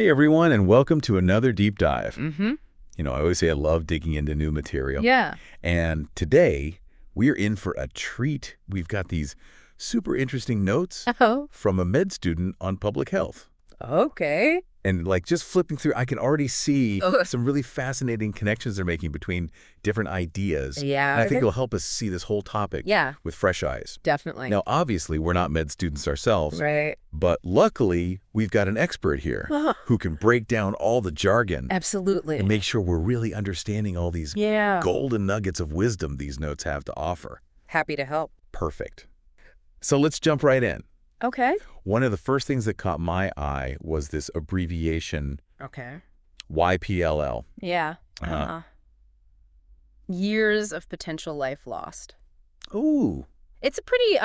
Hey everyone, and welcome to another deep dive. Mm-hmm. I always say I love digging into new material. Yeah. And today, we're in for a treat. We've got these super interesting notes Oh. from a med student on public health. Okay. And just flipping through, I can already see Oh. some really fascinating connections they're making between different ideas. Yeah. And I think it'll help us see this whole topic with fresh eyes. Definitely. Now, obviously, we're not med students ourselves. Right. But luckily, we've got an expert here who can break down all the jargon. Absolutely. And make sure we're really understanding all these golden nuggets of wisdom these notes have to offer. Happy to help. Perfect. So let's jump right in. Okay. One of the first things that caught my eye was this abbreviation, Okay. YPLL. Yeah. Years of potential life lost. Ooh. It's a pretty,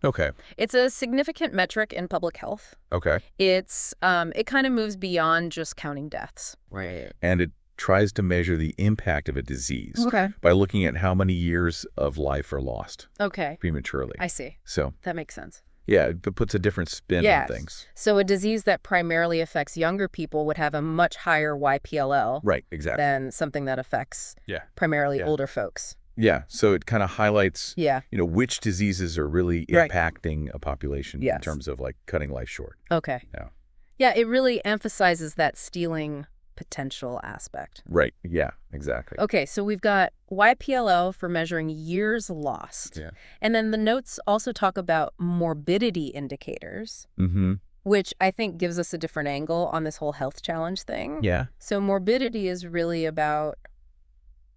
Okay. it's a significant metric in public health. Okay. It's, it kind of moves beyond just counting deaths. Right. And it tries to measure the impact of a disease Okay. by looking at how many years of life are lost Okay. prematurely. I see. So, That makes sense. yeah, it puts a different spin on things. So a disease that primarily affects younger people would have a much higher YPLL Right, exactly. than something that affects primarily older folks. Yeah, so it kind of highlights, Yeah. which diseases are really impacting a population in terms of cutting life short. Okay. Yeah. Yeah, it really emphasizes that stealing potential aspect. Right. Yeah, exactly. Okay, so we've got YPLL for measuring years lost. Yeah. And then the notes also talk about morbidity indicators, Mm-hmm. which I think gives us a different angle on this whole health challenge thing. Yeah. So morbidity is really about...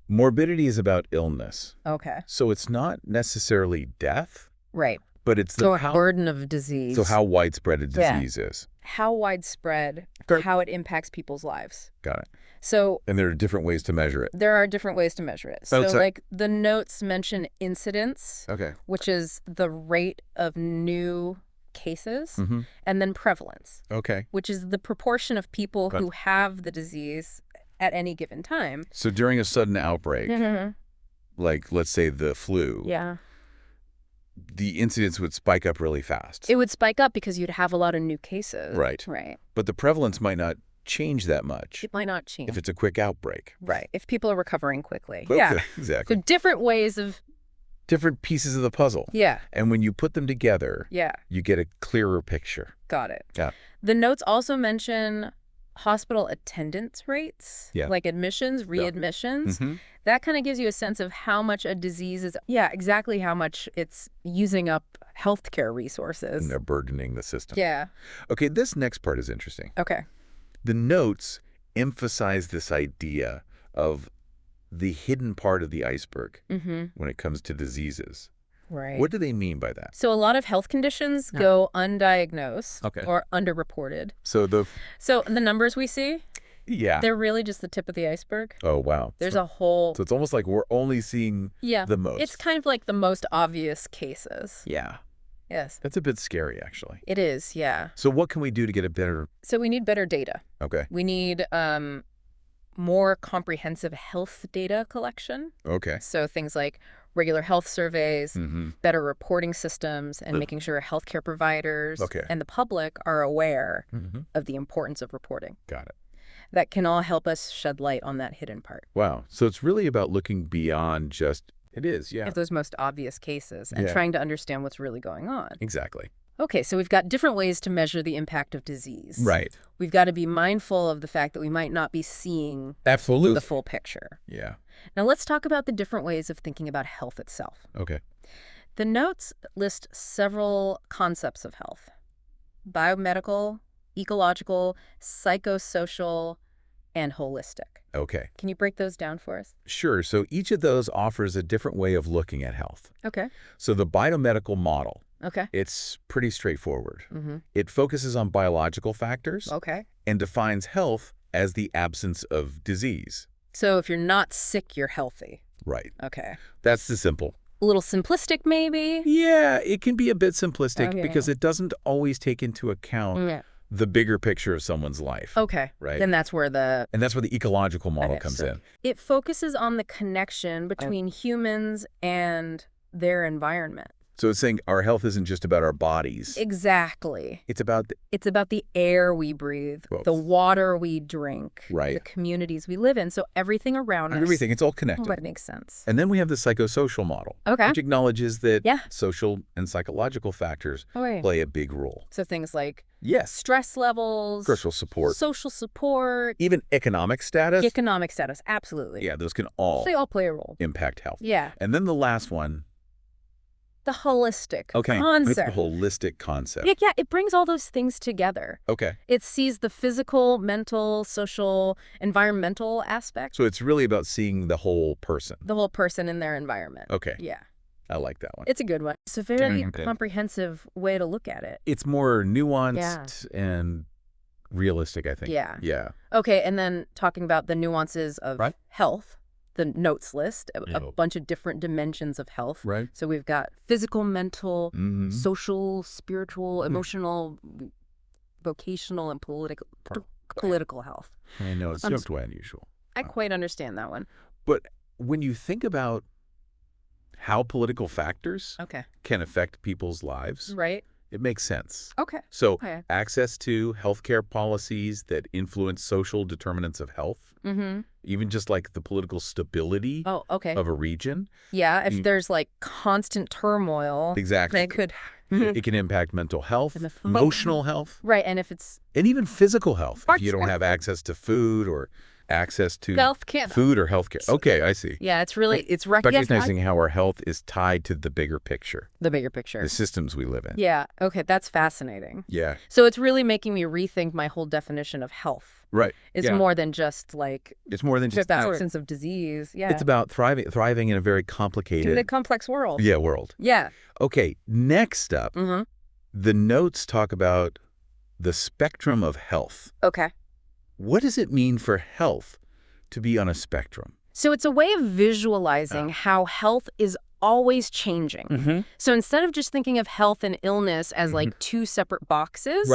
Morbidity is about illness. Okay. So it's not necessarily death. Right. But it's So a burden of disease. So how widespread a disease is. How widespread, how it impacts people's lives. Got it. So... And there are different ways to measure it. There are different ways to measure it. So, the notes mention incidence, which is the rate of new cases, and then prevalence, which is the proportion of people who have the disease at any given time. So during a sudden outbreak, like let's say the flu, the incidence would spike up really fast. It would spike up because you'd have a lot of new cases. Right. Right. But the prevalence might not change that much. It might not change. If it's a quick outbreak. Right. If people are recovering quickly. Okay, yeah. Exactly. So different ways of... Different pieces of the puzzle. Yeah. And when you put them together, yeah, you get a clearer picture. Got it. Yeah. The notes also mention hospital attendance rates, like admissions, readmissions. That kind of gives you a sense of how much a disease is, exactly how much it's using up healthcare resources. And they're burdening the system. Yeah. Okay, this next part is interesting. Okay. The notes emphasize this idea of the hidden part of the iceberg when it comes to diseases. Right. What do they mean by that? So a lot of health conditions go undiagnosed or underreported. So the numbers we see, they're really just the tip of the iceberg. Oh, wow. There's a whole... So it's almost like we're only seeing the most. It's kind of like the most obvious cases. Yeah. Yes. That's a bit scary, actually. It is, yeah. So what can we do to get a better... So we need better data. Okay. We need more comprehensive health data collection. Okay. So things like regular health surveys, better reporting systems, and making sure healthcare providers and the public are aware of the importance of reporting. Got it. That can all help us shed light on that hidden part. Wow. So it's really about looking beyond just... It is, yeah. Of those most obvious cases and trying to understand what's really going on. Exactly. Okay, so we've got different ways to measure the impact of disease. Right. We've got to be mindful of the fact that we might not be seeing the full picture. Yeah. Now let's talk about the different ways of thinking about health itself. Okay. The notes list several concepts of health: biomedical, ecological, psychosocial, and holistic. Okay. Can you break those down for us? Sure. So each of those offers a different way of looking at health. Okay. So the biomedical model, okay, it's pretty straightforward. It focuses on biological factors and defines health as the absence of disease. So if you're not sick, you're healthy. Right. Okay. That's the simple. A little simplistic, maybe? Yeah, it can be a bit simplistic because it doesn't always take into account the bigger picture of someone's life. Okay. Right. Then that's where the... And that's where the ecological model comes in. It focuses on the connection between humans and their environment. So it's saying our health isn't just about our bodies. Exactly. It's about the air we breathe, the water we drink, the communities we live in. So everything around us. Everything. It's all connected. That makes sense. And then we have the psychosocial model, which acknowledges that social and psychological factors play a big role. So things like stress levels, social support, even economic status. Economic status, absolutely. Yeah, those can all play a role. Impact health. Yeah. And then the last one. The holistic concept. The holistic concept. Yeah, it brings all those things together. Okay. It sees the physical, mental, social, environmental aspects. So it's really about seeing the whole person. The whole person in their environment. Okay. Yeah. I like that one. It's a good one. It's a very comprehensive way to look at it. It's more nuanced and realistic, I think. Yeah. Yeah. Okay, and then talking about the nuances of health. The notes list, a bunch of different dimensions of health. Right. So we've got physical, mental, social, spiritual, emotional, vocational, and political health. I know, it's just way unusual. I quite understand that one. But when you think about how political factors can affect people's lives, it makes sense. Okay. So access to healthcare policies that influence social determinants of health, even just like the political stability of a region. Yeah, if there's like constant turmoil. Exactly. That could... It can impact mental health, emotional health. Right, and if it's... And even physical health. If you don't have access to food or access to food or healthcare. Okay, I see. Yeah, it's really, it's recognizing how our health is tied to the bigger picture. The bigger picture. The systems we live in. Yeah, okay, that's fascinating. Yeah. So it's really making me rethink my whole definition of health. Right. It's more than just like... It's more than just absence of disease. Yeah. It's about thriving in a very complicated... In a complex world. Yeah, world. Yeah. Okay, next up, the notes talk about the spectrum of health. Okay. What does it mean for health to be on a spectrum? So it's a way of visualizing how health is always changing. So instead of just thinking of health and illness as like two separate boxes,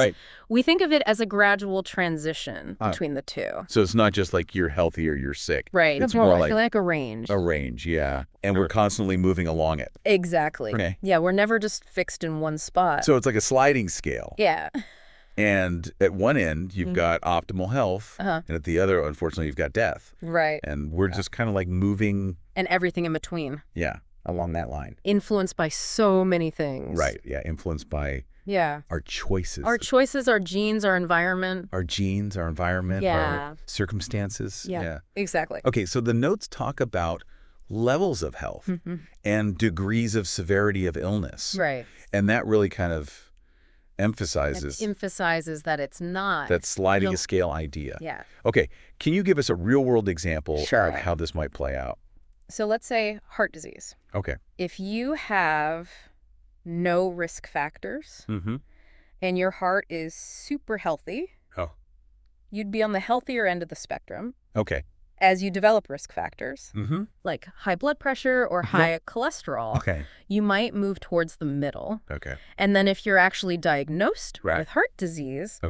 we think of it as a gradual transition between the two. So it's not just like you're healthy or you're sick. Right. It's more like a range. A range, yeah. And we're constantly moving along it. Exactly. Okay. Yeah, we're never just fixed in one spot. So it's like a sliding scale. Yeah. And at one end, you've got optimal health, and at the other, unfortunately, you've got death. Right. And we're just kind of like moving. And everything in between. Yeah, along that line. Influenced by so many things. Right, yeah, influenced by our choices. Our choices, our genes, our environment. Our genes, our environment, our circumstances. Yeah, exactly. Okay, so the notes talk about levels of health and degrees of severity of illness. Right. And that really kind of emphasizes that it's not that sliding a scale idea. Yeah. Okay, can you give us a real-world example of how this might play out? So let's say heart disease. Okay. If you have no risk factors and your heart is super healthy, you'd be on the healthier end of the spectrum. Okay. As you develop risk factors, like high blood pressure or high cholesterol, you might move towards the middle. Okay. And then if you're actually diagnosed with heart disease,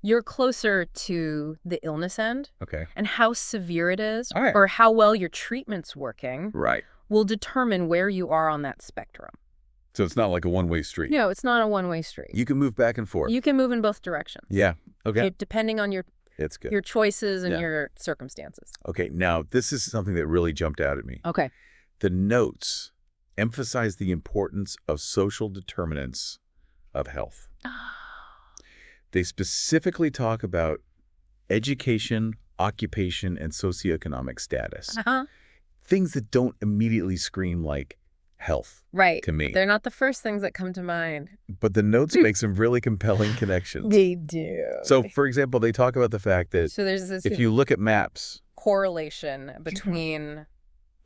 you're closer to the illness end. Okay. And how severe it is or how well your treatment's working will determine where you are on that spectrum. So it's not like a one-way street. No, it's not a one-way street. You can move back and forth. You can move in both directions. Yeah. Okay. Depending on your choices and your circumstances. Okay, now this is something that really jumped out at me. Okay. The notes emphasize the importance of social determinants of health. They specifically talk about education, occupation, and socioeconomic status. Things that don't immediately scream like health to me. They're not the first things that come to mind. But the notes make some really compelling connections. They do. So, for example, they talk about the fact that there's this if you look at maps... correlation between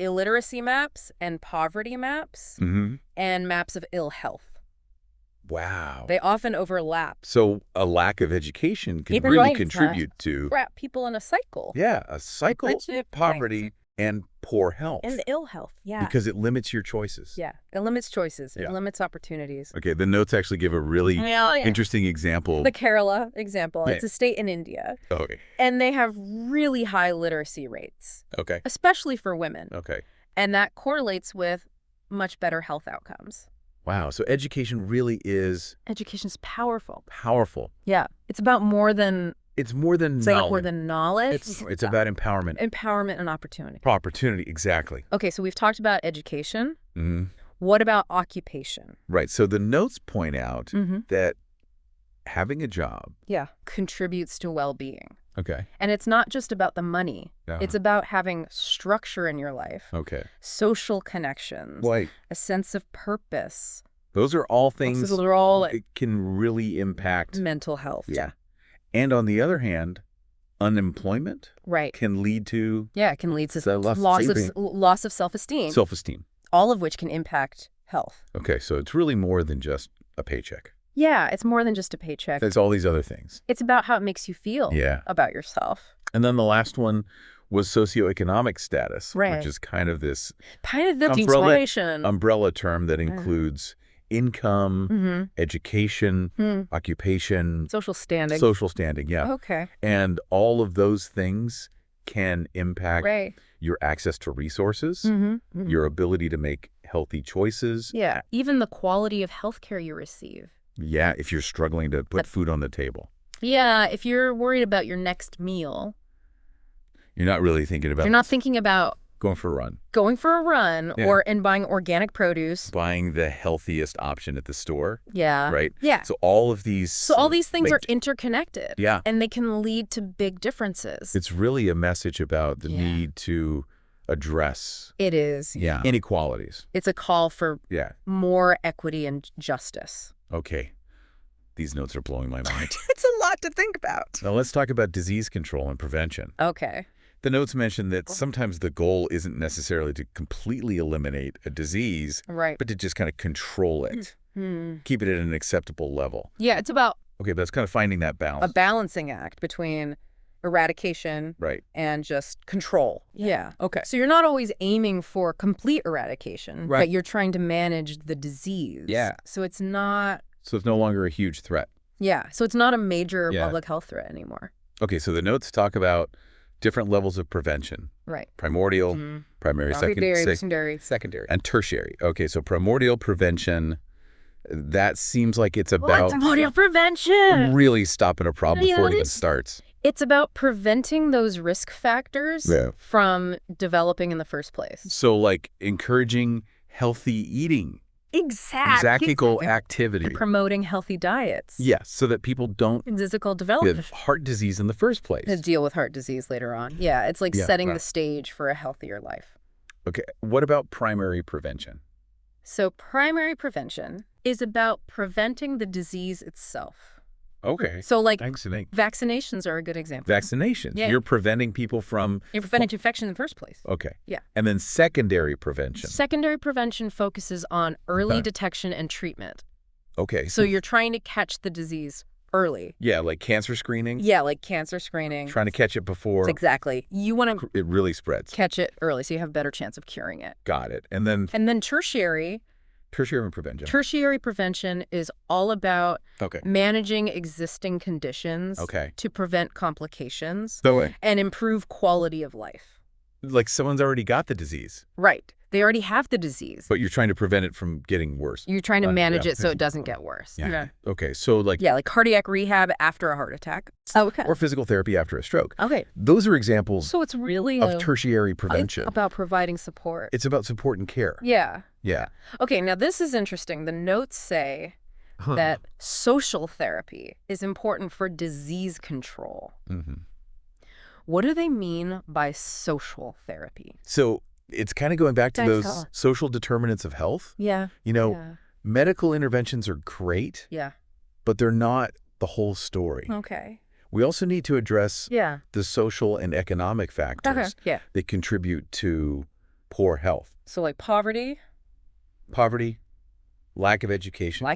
illiteracy maps and poverty maps and maps of ill health. Wow. They often overlap. So a lack of education can really contribute to... wrap people in a cycle. Yeah, a cycle of poverty and poor health. And ill health, because it limits your choices. Yeah, it limits choices. It limits opportunities. Okay, the notes actually give a really interesting example. The Kerala example. It's a state in India. Okay. And they have really high literacy rates. Okay. Especially for women. Okay. And that correlates with much better health outcomes. Wow. So education really is... Education's powerful. Powerful. Yeah. It's about more than... It's more than knowledge. Like more than knowledge. It's about empowerment. Empowerment and opportunity. Opportunity, exactly. Okay, so we've talked about education. Mm-hmm. What about occupation? Right. So the notes point out that having a job... contributes to well-being. Okay. And it's not just about the money. It's about having structure in your life. Okay. Social connections. Right. A sense of purpose. Those are all things Those are all that can really impact... mental health. Yeah. And on the other hand, unemployment can lead to... Yeah, it can lead to loss of self-esteem. Self-esteem. All of which can impact health. Okay, so it's really more than just a paycheck. Yeah, it's more than just a paycheck. It's all these other things. It's about how it makes you feel about yourself. And then the last one was socioeconomic status, which is kind of this umbrella term that includes income, education, occupation. Social standing. Social standing, yeah. Okay. And all of those things can impact your access to resources, your ability to make healthy choices. Yeah, even the quality of healthcare you receive. Yeah, if you're struggling to put food on the table. Yeah, if you're worried about your next meal. You're not really thinking about... You're not thinking about... Going for a run. Going for a run and buying organic produce. Buying the healthiest option at the store. Yeah. Right? Yeah. So all of these... So all these things are interconnected. Yeah. And they can lead to big differences. It's really a message about the need to address... It is. Yeah. Inequalities. It's a call for more equity and justice. Okay. These notes are blowing my mind. It's a lot to think about. Now let's talk about disease control and prevention. Okay. The notes mention that sometimes the goal isn't necessarily to completely eliminate a disease, but to just kind of control it, keep it at an acceptable level. Yeah, it's about... Okay, but it's kind of finding that balance. A balancing act between eradication and just control. Yeah. Okay. So you're not always aiming for complete eradication, but you're trying to manage the disease. Yeah. So it's not... So it's no longer a huge threat. Yeah. So it's not a major public health threat anymore. Okay, so the notes talk about different levels of prevention. Right. Primordial, primary, secondary, and tertiary. Okay, so primordial prevention, that seems like it's about... Primordial prevention! Really stopping a problem before it even starts. It's about preventing those risk factors from developing in the first place. So like encouraging healthy eating. Exactly. Activity. And promoting healthy diets. Yes, so that people don't physical development. Get heart disease in the first place. To deal with heart disease later on. Yeah, it's like setting the stage for a healthier life. Okay, what about primary prevention? So primary prevention is about preventing the disease itself. Okay. So like vaccinations are a good example. Vaccinations. Yeah. You're preventing people from... You're preventing infection in the first place. Okay. Yeah. And then secondary prevention. Secondary prevention focuses on early detection and treatment. Okay. So you're trying to catch the disease early. Yeah, like cancer screening? Yeah, like cancer screening. Trying to catch it before... Exactly. You want to... It really spreads. Catch it early so you have a better chance of curing it. Got it. And then... And then tertiary... Tertiary prevention. Tertiary prevention is all about managing existing conditions to prevent complications and improve quality of life. Like someone's already got the disease. Right. They already have the disease. But you're trying to prevent it from getting worse. You're trying to manage it so it doesn't get worse. Yeah. Okay, so like... Yeah, like cardiac rehab after a heart attack. Okay. Or physical therapy after a stroke. Okay. Those are examples so it's really of tertiary prevention. It's about providing support. It's about support and care. Yeah. Yeah. Okay, now this is interesting. The notes say that social therapy is important for disease control. What do they mean by social therapy? So it's kind of going back to those social determinants of health. Yeah. You know, medical interventions are great. Yeah. But they're not the whole story. Okay. We also need to address the social and economic factors that contribute to poor health. So like poverty, lack of education,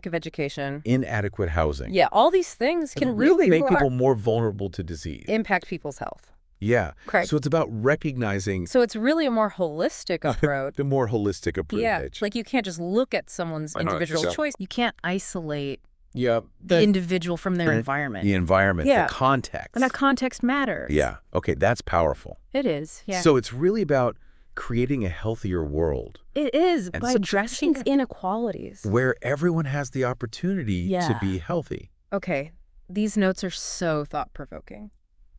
inadequate housing. Yeah, all these things can really make people more vulnerable to disease. Impact people's health. Yeah. Correct. So it's about recognizing... So it's really a more holistic approach. The more holistic approach. Yeah, like you can't just look at someone's individual choice. You can't isolate the individual from their environment. The environment, the context. And that context matters. Yeah. Okay, that's powerful. It is, yeah. So it's really about creating a healthier world. It is, by addressing inequalities. Where everyone has the opportunity to be healthy. Okay, these notes are so thought-provoking.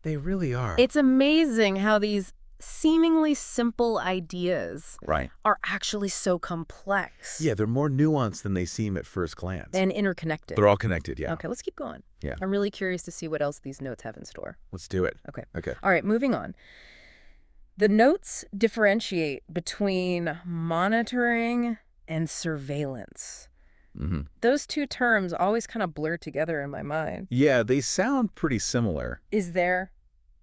They really are. It's amazing how these seemingly simple ideas are actually so complex. Yeah, they're more nuanced than they seem at first glance. And interconnected. They're all connected, yeah. Okay, let's keep going. Yeah. I'm really curious to see what else these notes have in store. Let's do it. Okay. All right, moving on. The notes differentiate between monitoring and surveillance. Those two terms always kind of blur together in my mind. Yeah, they sound pretty similar. Is there?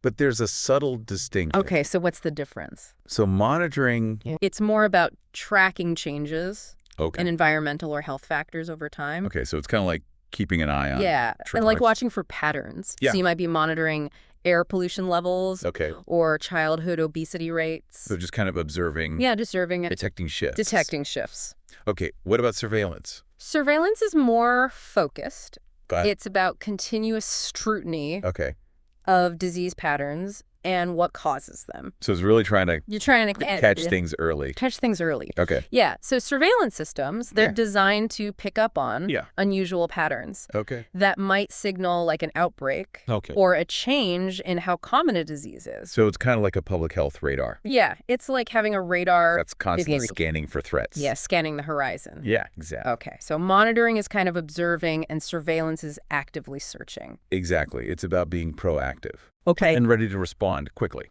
But there's a subtle distinction. Okay, so what's the difference? So monitoring... It's more about tracking changes in environmental or health factors over time. Okay, so it's kind of like keeping an eye on... Yeah, and like watching for patterns. Yeah. So you might be monitoring air pollution levels or childhood obesity rates. So just kind of observing... Yeah, just observing it. Detecting shifts. Detecting shifts. Okay, what about surveillance? Surveillance is more focused. It's about continuous scrutiny of disease patterns and what causes them. So it's really trying to... You're trying to catch things early. Catch things early. Okay. Yeah, so surveillance systems, they're designed to pick up on unusual patterns that might signal like an outbreak or a change in how common a disease is. So it's kind of like a public health radar. Yeah, it's like having a radar... That's constantly scanning for threats. Yeah, scanning the horizon. Yeah, exactly. Okay, so monitoring is kind of observing and surveillance is actively searching. Exactly. It's about being proactive. Okay. And ready to respond quickly.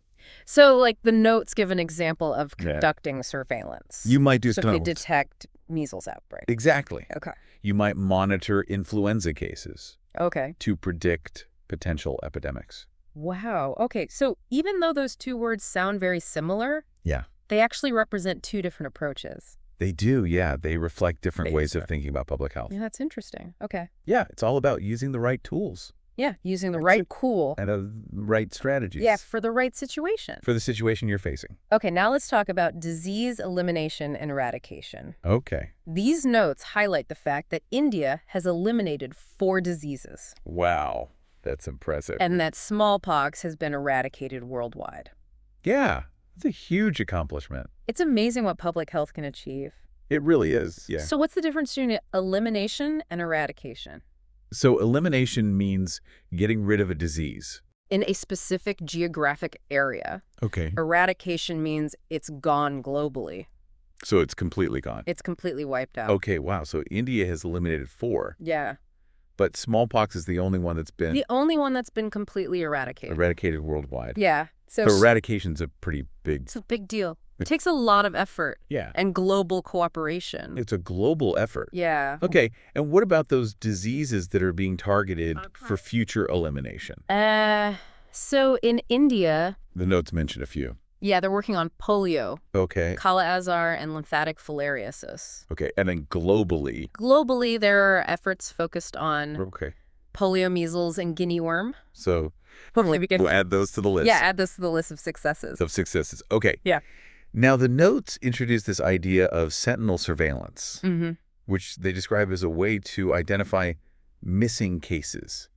So, like, the notes give an example of conducting surveillance. You might do so if they detect measles outbreak. Exactly. Okay. You might monitor influenza cases. Okay. To predict potential epidemics. Wow. Okay, so even though those two words sound very similar, they actually represent two different approaches. They do, yeah. They reflect different ways of thinking about public health. Yeah, that's interesting. Okay. Yeah, it's all about using the right tools. Yeah, using the right tool. And the right strategies. Yeah, for the right situation. For the situation you're facing. Okay, now let's talk about disease elimination and eradication. Okay. These notes highlight the fact that India has eliminated 4 diseases. Wow, that's impressive. And that smallpox has been eradicated worldwide. Yeah, it's a huge accomplishment. It's amazing what public health can achieve. It really is, yeah. So what's the difference between elimination and eradication? So elimination means getting rid of a disease. In a specific geographic area. Okay. Eradication means it's gone globally. So it's completely gone. It's completely wiped out. Okay, wow. So India has eliminated 4. Yeah. But smallpox is the only one that's been... The only one that's been completely eradicated. Eradicated worldwide. Yeah. So eradication's a pretty big... It's a big deal. It takes a lot of effort. Yeah. And global cooperation. It's a global effort. Yeah. Okay. And what about those diseases that are being targeted for future elimination? So in India... The notes mention a few. Yeah, they're working on polio. Okay. Kala-azar and lymphatic filariasis. Okay. And then globally... Globally, there are efforts focused on polio, measles, and guinea worm. So we'll add those to the list. Yeah, add those to the list of successes. Okay. Yeah. Now, the notes introduce this idea of sentinel surveillance, which they describe as a way to identify missing cases.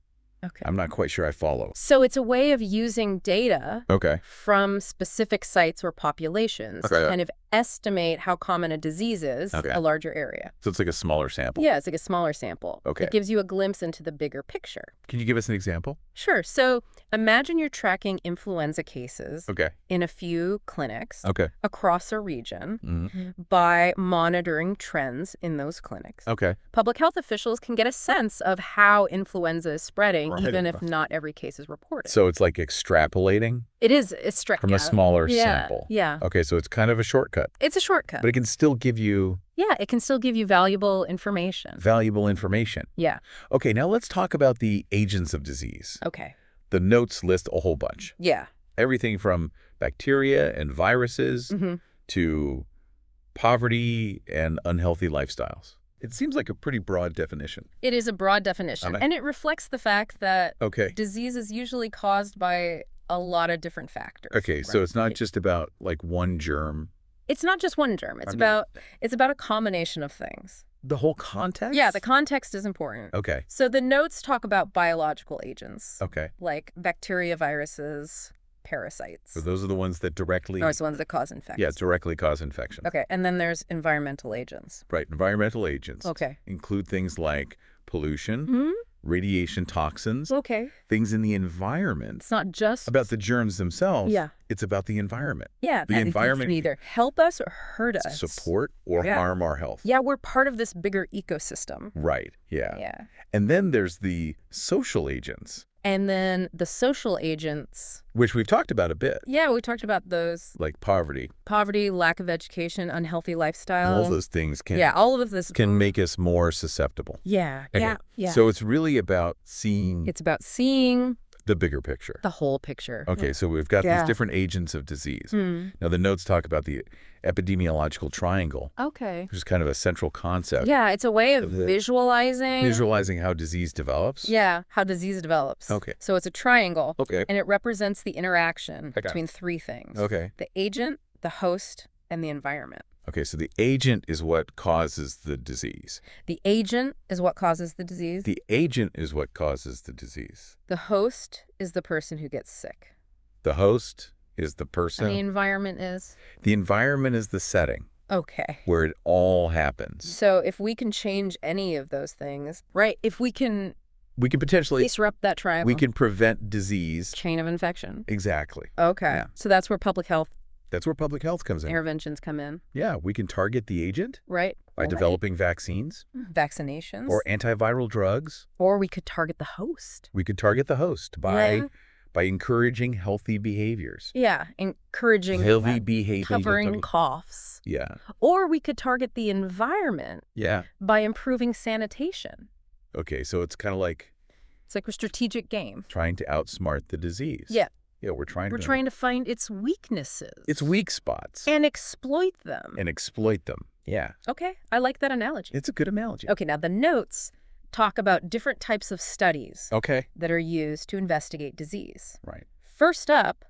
Okay. I'm not quite sure I follow. So it's a way of using data from specific sites or populations to kind of estimate how common a disease is a larger area. So it's like a smaller sample. Yeah, it's like a smaller sample. Okay. It gives you a glimpse into the bigger picture. Can you give us an example? Sure. So imagine you're tracking influenza cases in a few clinics across a region by monitoring trends in those clinics. Okay. Public health officials can get a sense of how influenza is spreading, even if not every case is reported. So it's like extrapolating? It is from a smaller sample. Yeah. Okay, so it's kind of a shortcut. It's a shortcut. But it can still give you... Yeah, it can still give you valuable information. Valuable information. Yeah. Okay, now let's talk about the agents of disease. Okay. The notes list a whole bunch. Yeah. Everything from bacteria and viruses to poverty and unhealthy lifestyles. It seems like a pretty broad definition. It is a broad definition. And it reflects the fact that disease is usually caused by a lot of different factors. Okay, so it's not just about like one germ. It's not just one germ. It's about a combination of things. The whole context? Yeah, the context is important. Okay. So the notes talk about biological agents. Okay. Like bacteria, viruses, parasites. So those are the ones that directly... Those are the ones that cause infections. Yeah, directly cause infections. Okay, and then there's environmental agents. Right, environmental agents include things like pollution, radiation toxins, things in the environment. It's not just about the germs themselves. It's about the environment. The environment can either help us or hurt us. Support or harm our health. Yeah, we're part of this bigger ecosystem. Right, And then there's the social agents. And then the social agents... which we've talked about a bit. Yeah, we talked about those. Like poverty. Poverty, lack of education, unhealthy lifestyle. All those things can... all of this... can make us more susceptible. Yeah. So it's really about seeing... it's about seeing... the bigger picture. The whole picture. Okay, so we've got these different agents of disease. Now, the notes talk about the epidemiological triangle. Okay. Which is kind of a central concept. Yeah, it's a way of visualizing... visualizing how disease develops. Yeah, how disease develops. Okay. So it's a triangle. Okay. And it represents the interaction between three things. Okay. The agent, the host, and the environment. Okay, so the agent is what causes the disease. The agent is what causes the disease. The agent is what causes the disease. The host is the person who gets sick. The host is the person. And the environment is? The environment is the setting. Okay. Where it all happens. So if we can change any of those things, right, if we can potentially disrupt that triangle. We can prevent disease. Chain of infection. Exactly. Okay. Yeah. So that's where public health. That's where public health comes in. Interventions come in. Yeah, we can target the agent. Right. By developing vaccines. Vaccinations. Or antiviral drugs. Or we could target the host. We could target the host by encouraging healthy behaviors. Yeah, encouraging healthy behaviors. Covering coughs. Yeah. Or we could target the environment. Yeah. By improving sanitation. Okay, so it's kind of like... it's like a strategic game. Trying to outsmart the disease. Yeah. Yeah, we're trying to find its weaknesses. Its weak spots. And exploit them. Yeah. Okay, I like that analogy. It's a good analogy. Okay, now the notes talk about different types of studies that are used to investigate disease. Right. First up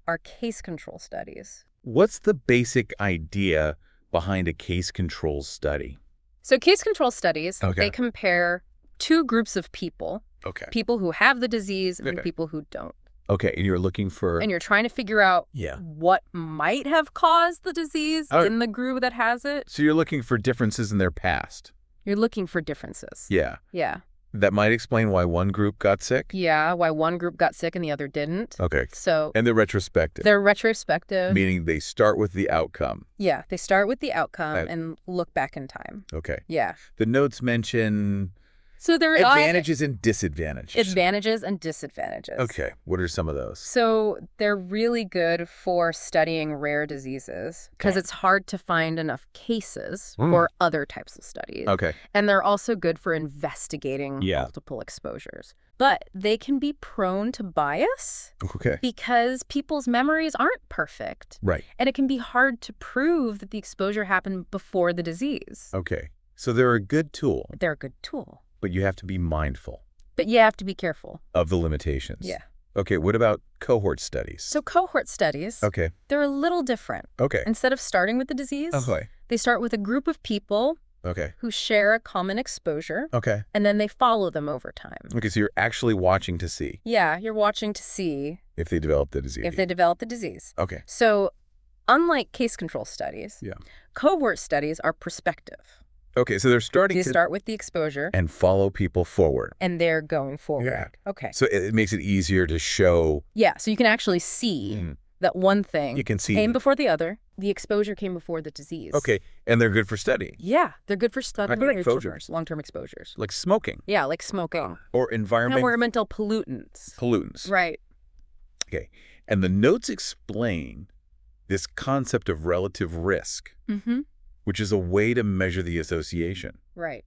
are case control studies. What's the basic idea behind a case control study? So case control studies, they compare two groups of people. Okay. People who have the disease and people who don't. Okay, and you're looking for... and you're trying to figure out what might have caused the disease in the group that has it. So you're looking for differences in their past. You're looking for differences. Yeah. Yeah. That might explain why one group got sick? Yeah, why one group got sick and the other didn't. Okay. So... and they're retrospective. They're retrospective. Meaning they start with the outcome. Yeah, they start with the outcome and look back in time. Okay. Yeah. The notes mention... so there are advantages and disadvantages. Advantages and disadvantages. Okay. What are some of those? So they're really good for studying rare diseases because it's hard to find enough cases for other types of studies. Okay. And they're also good for investigating multiple exposures. But they can be prone to bias because people's memories aren't perfect. Right. And it can be hard to prove that the exposure happened before the disease. Okay. So they're a good tool. They're a good tool. But you have to be mindful. But you have to be careful. Of the limitations. Yeah. Okay, what about cohort studies? So cohort studies, they're a little different. Okay. Instead of starting with the disease, they start with a group of people who share a common exposure. Okay. And then they follow them over time. Okay, so you're actually watching to see. Yeah, you're watching to see. If they develop the disease. If they develop the disease. Okay. So unlike case control studies, cohort studies are prospective. Okay, so they're starting to start with the exposure. And follow people forward. And they're going forward. Yeah. Okay. So it makes it easier to show. Yeah, so you can actually see that one thing came before the other. The exposure came before the disease. Okay, and they're good for studying. Yeah, they're good for studying exposures. Long-term exposures. Like smoking. Yeah, like smoking. Or environmental pollutants. Pollutants. Right. Okay, and the notes explain this concept of relative risk. Which is a way to measure the association. Right.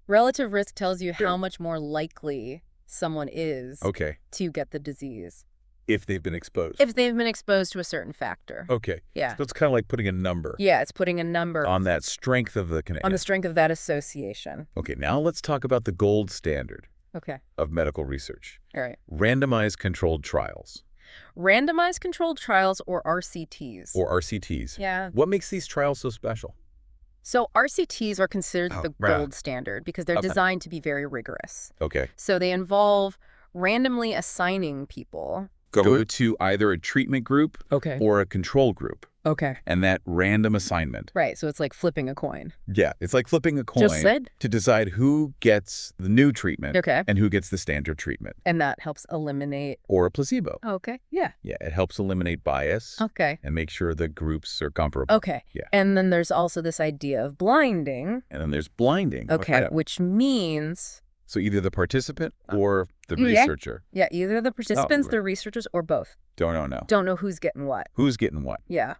Relative risk tells you how much more likely someone is to get the disease. If they've been exposed. If they've been exposed to a certain factor. Okay. Yeah. So it's kind of like putting a number. Yeah, it's putting a number. On that strength of the connection. On the strength of that association. Okay, now let's talk about the gold standard of medical research. All right. Randomized controlled trials. Randomized controlled trials, or RCTs. Or RCTs. Yeah. What makes these trials so special? So RCTs are considered the gold standard because they're designed to be very rigorous. Okay. So they involve randomly assigning people go to either a treatment group or a control group. Okay. And that random assignment. Right, so it's like flipping a coin. Yeah, it's like flipping a coin to decide who gets the new treatment and who gets the standard treatment. And that helps eliminate... Or a placebo. Okay, yeah. Yeah, it helps eliminate bias. Okay. And make sure the groups are comparable. Okay. Yeah. And then there's also this idea of blinding. And then there's blinding. Okay, which means... So either the participant or the researcher. Yeah, either the participants, the researchers, or both. Don't know. Don't know who's getting what. Who's getting what. Yeah.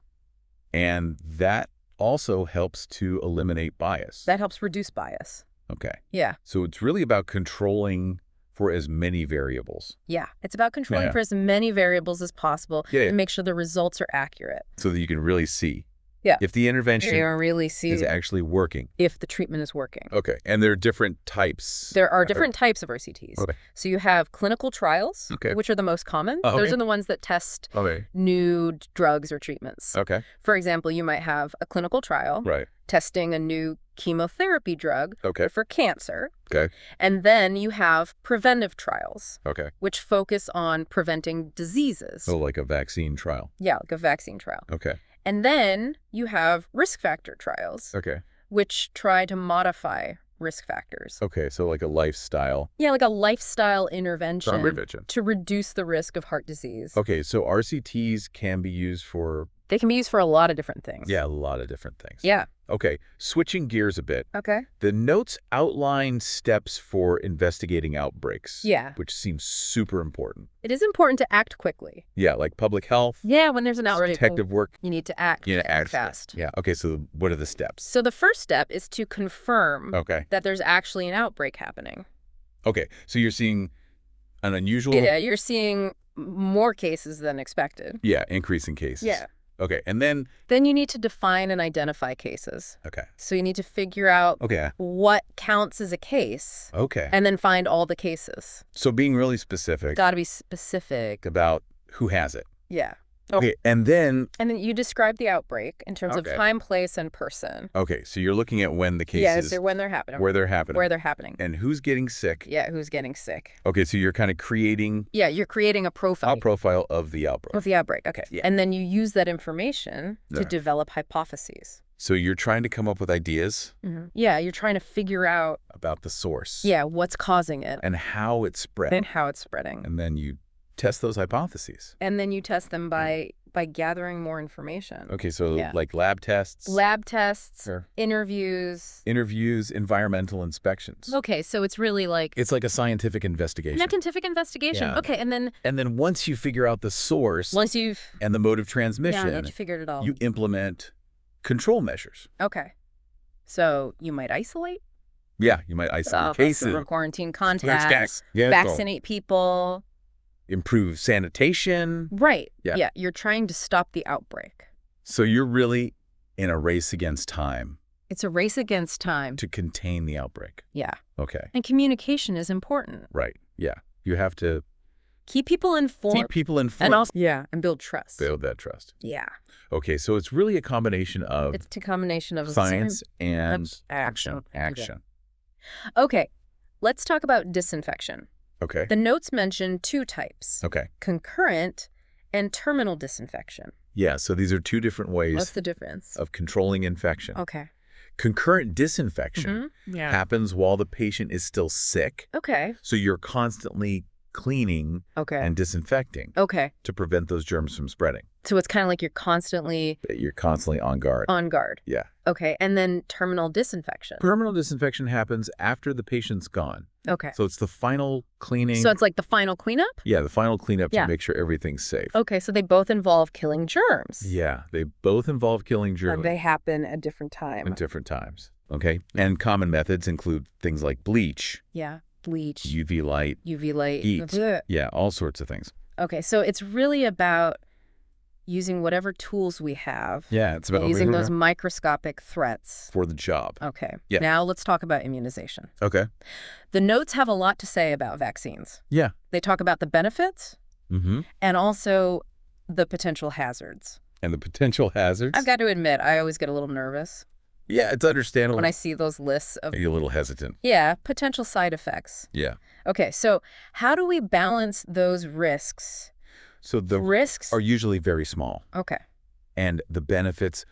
And that also helps to eliminate bias. That helps reduce bias. Okay. Yeah. So it's really about controlling for as many variables. Yeah. It's about controlling for as many variables as possible to make sure the results are accurate. So that you can really see Yeah. if the intervention really is actually working. If the treatment is working. Okay. And there are different types. There are different types of RCTs. Okay. So you have clinical trials, which are the most common. Those are the ones that test new drugs or treatments. Okay. For example, you might have a clinical trial testing a new chemotherapy drug for cancer. Okay. And then you have preventive trials, which focus on preventing diseases. So like a vaccine trial. Yeah, like a vaccine trial. Okay. And then you have risk factor trials, which try to modify risk factors. Okay, so like a lifestyle. Yeah, like a lifestyle intervention to reduce the risk of heart disease. Okay, so RCTs can be used for... They can be used for a lot of different things. Yeah, a lot of different things. Yeah. Okay, switching gears a bit. Okay. The notes outline steps for investigating outbreaks. Yeah. Which seems super important. It is important to act quickly. Yeah, like public health. Yeah, when there's an outbreak. Detective work. You need to act fast. Yeah, okay, so what are the steps? So the first step is to confirm that there's actually an outbreak happening. Okay, so you're seeing an unusual... Yeah, you're seeing more cases than expected. Yeah, increasing cases. Yeah. Okay, and then... Then you need to define and identify cases. Okay. So you need to figure out what counts as a case. Okay. And then find all the cases. So being really specific. Got to be specific. About who has it. Yeah. Okay, and then... And then you describe the outbreak in terms of time, place, and person. Okay, so you're looking at when the cases... Yeah, so when they're happening. Where they're happening. Where they're happening. And who's getting sick. Yeah, who's getting sick. Okay, so you're kind of creating... Yeah, you're creating a profile. A profile of the outbreak. Of the outbreak, okay. Yeah. And then you use that information to develop hypotheses. So you're trying to come up with ideas? Mm-hmm. Yeah, you're trying to figure out... About the source. Yeah, what's causing it. And how it's spread. And how it's spreading. And then you test those hypotheses. And then you test them by gathering more information. Okay, so like lab tests. Lab tests, interviews. Interviews, environmental inspections. Okay, so it's really like... It's like a scientific investigation. Scientific investigation. Yeah. Okay, and then... And then once you figure out the source... Once you've... And the mode of transmission... Yeah, you figured it all. You implement control measures. Okay. So you might isolate? Yeah, you might isolate cases. Quarantine contacts. Vaccinate people. Improve sanitation. Right. Yeah. You're trying to stop the outbreak. So you're really in a race against time. It's a race against time. To contain the outbreak. Yeah. Okay. And communication is important. Right. Yeah. You have to... Keep people informed. Keep people informed. And also, and build trust. Build that trust. Yeah. Okay, so it's really a combination of... It's a combination of... Science and... Action. Action. Okay. Let's talk about disinfection. Okay. The notes mention two types. Okay. Concurrent and terminal disinfection. Yeah, so these are two different ways... What's the difference? ...of controlling infection. Okay. Concurrent disinfection happens while the patient is still sick. Okay. So you're constantly cleaning and disinfecting to prevent those germs from spreading. So it's kind of like you're constantly on guard. On guard. Yeah. Okay. And then terminal disinfection. Terminal disinfection happens after the patient's gone. Okay. So it's the final cleaning. So it's like the final cleanup? Yeah, the final cleanup to make sure everything's safe. Okay, so they both involve killing germs. Yeah, they both involve killing germs. They happen at different times. At different times. Okay. And common methods include things like bleach. Yeah. Bleach. UV light. Heat. Yeah, all sorts of things. Okay, so it's really about using whatever tools we have. Yeah, it's about using those microscopic threats. For the job. Okay. Yeah. Now let's talk about immunization. Okay. The notes have a lot to say about vaccines. Yeah. They talk about the benefits and also the potential hazards. And the potential hazards? I've got to admit, I always get a little nervous. Yeah, it's understandable. When I see those lists of... Are you a little hesitant? Yeah, potential side effects. Yeah. Okay, so how do we balance those risks So the risks are usually very small. Okay. And the benefits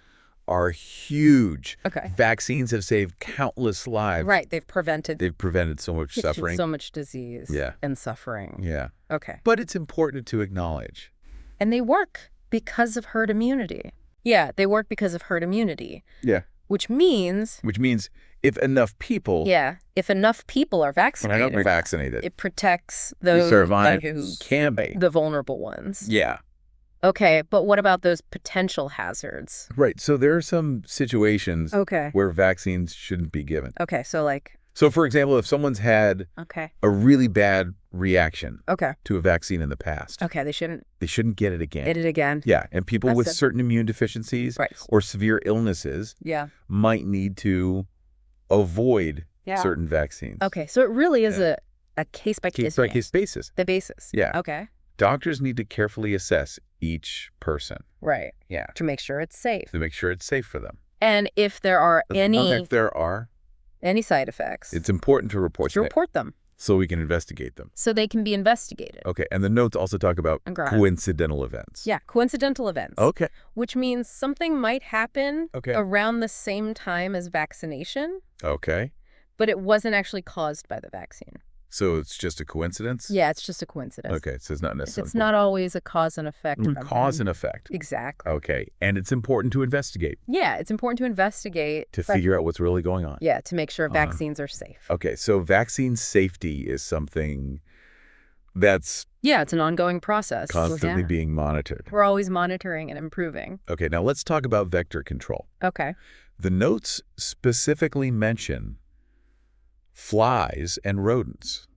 are huge. Okay. Vaccines have saved countless lives. Right. They've prevented so much suffering. So much disease and suffering. Yeah. Okay. But it's important to acknowledge. And they work because of herd immunity. Yeah, they work because of herd immunity. Yeah. Which means if enough people if enough people are vaccinated, it protects those who can be the vulnerable ones. Yeah. Okay, but what about those potential hazards? Right. So there are some situations where vaccines shouldn't be given. Okay, So, for example, if someone's had a really bad reaction to a vaccine in the past, they shouldn't get it again. Yeah, and people with certain immune deficiencies or severe illnesses might need to avoid certain vaccines. Okay, so it really is a case-by-case basis. The basis. Yeah. Okay. Doctors need to carefully assess each person. Right. Yeah. To make sure it's safe. To make sure it's safe for them. And if there are any side effects, it's important to report them. So we can investigate them. So they can be investigated. Okay, and the notes also talk about coincidental events. Yeah, coincidental events. Okay. Which means something might happen around the same time as vaccination. Okay. But it wasn't actually caused by the vaccine. So it's just a coincidence? Yeah, it's just a coincidence. Okay, so it's not necessarily. It's not always a cause and effect. Cause and effect. Exactly. Okay, and it's important to investigate. Yeah, it's important to investigate. To figure out what's really going on. Yeah, to make sure vaccines are safe. Okay, so vaccine safety is something that's... Yeah, it's an ongoing process. Constantly being monitored. We're always monitoring and improving. Okay, now let's talk about vector control. Okay. The notes specifically mention flies and rodents.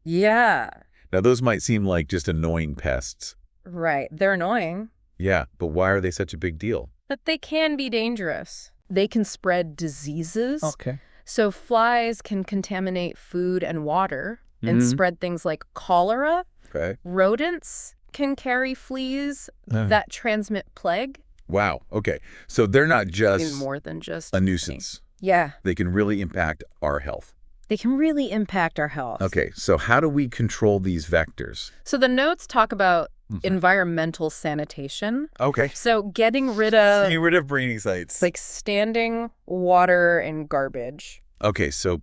Yeah. Now, those might seem like just annoying pests. Right. They're annoying. Yeah, but why are they such a big deal? But they can be dangerous. They can spread diseases. Okay. So flies can contaminate food and water and spread things like cholera. Okay. Rodents can carry fleas that transmit plague. Wow. Okay. So they're not just more than just a nuisance. Yeah. They can really impact our health. They can really impact our health. Okay. So how do we control these vectors? So the notes talk about environmental sanitation. Okay. So getting rid of breeding sites. Like standing water and garbage. Okay. So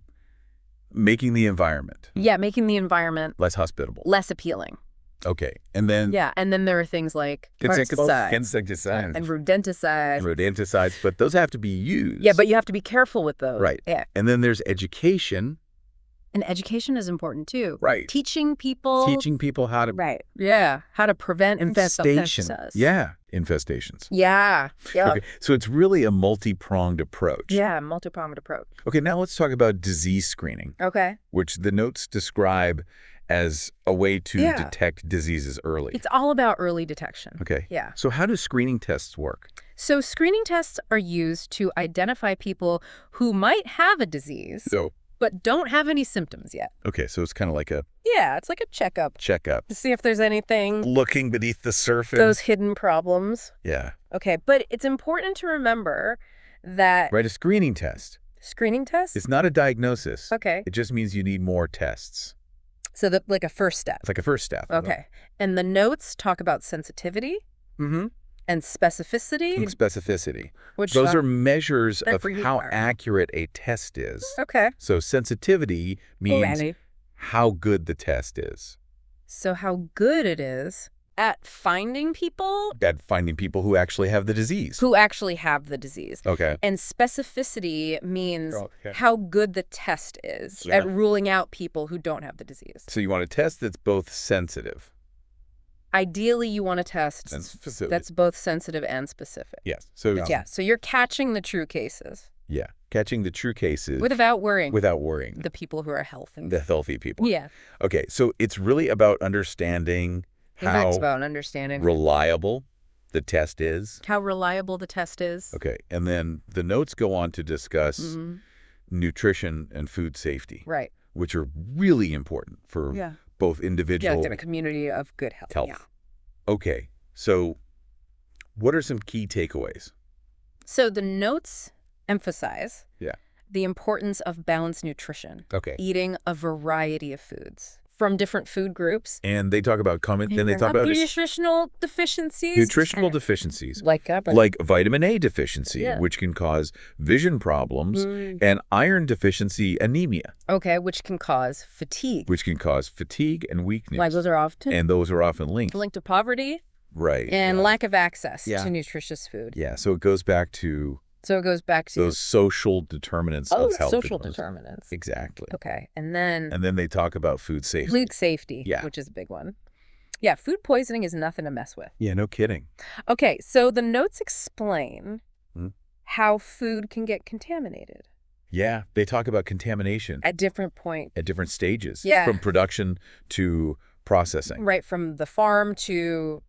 making the environment. Yeah, making the environment less hospitable. Less appealing. Okay. And then... Yeah, and then there are things like insecticides. And rodenticides. Rodenticides, but those have to be used. Yeah, but you have to be careful with those. Right. Yeah. And then there's education. And education is important, too. Right. Teaching people how to... Right. Yeah, how to prevent infestations. Yeah, infestations. Yeah. Yeah. Okay. So it's really a multi-pronged approach. Yeah, multi-pronged approach. Okay, now let's talk about disease screening. Okay. Which the notes describe as a way to detect diseases early. It's all about early detection. Okay. Yeah. So how do screening tests work? So screening tests are used to identify people who might have a disease, but don't have any symptoms yet. Okay, so it's kind of like a... Yeah, it's like a checkup. To see if there's anything... Looking beneath the surface. Those hidden problems. Yeah. Okay, but it's important to remember that... Right, a screening test. Screening test? It's not a diagnosis. Okay. It just means you need more tests. So like a first step. It's like a first step. Okay. And the notes talk about sensitivity and specificity. Which those are measures of how accurate a test is. Okay. So sensitivity means how good the test is. So how good it is at finding people? At finding people who actually have the disease. Okay. And specificity means how good the test is at ruling out people who don't have the disease. So you want a test that's both sensitive. Ideally, you want a test that's both sensitive and specific. Yes. So you're catching the true cases. Yeah. Catching the true cases. Without worrying. The people who are healthy. The healthy people. Yeah. Okay. So it's really about understanding how reliable the test is. How reliable the test is. Okay. And then the notes go on to discuss nutrition and food safety. Right. Which are really important for both individuals and a community of good health. Yeah. Okay. So what are some key takeaways? So the notes emphasize the importance of balanced nutrition. Okay. Eating a variety of foods. from different food groups. And they talk about then they talk about nutritional deficiencies. Nutritional deficiencies. Like vitamin A deficiency, which can cause vision problems, and iron deficiency anemia. Okay, which can cause fatigue. Which can cause fatigue and weakness. Like those are often linked. Linked to poverty. Right. And lack of access to nutritious food. Yeah, so it goes back to those social determinants of health. Social determinants. Exactly. Okay. And then they talk about food safety. Food safety, which is a big one. Yeah, food poisoning is nothing to mess with. Yeah, no kidding. Okay, so the notes explain how food can get contaminated. Yeah, they talk about contamination. At different points. At different stages. Yeah. From production to processing. Right, from the farm to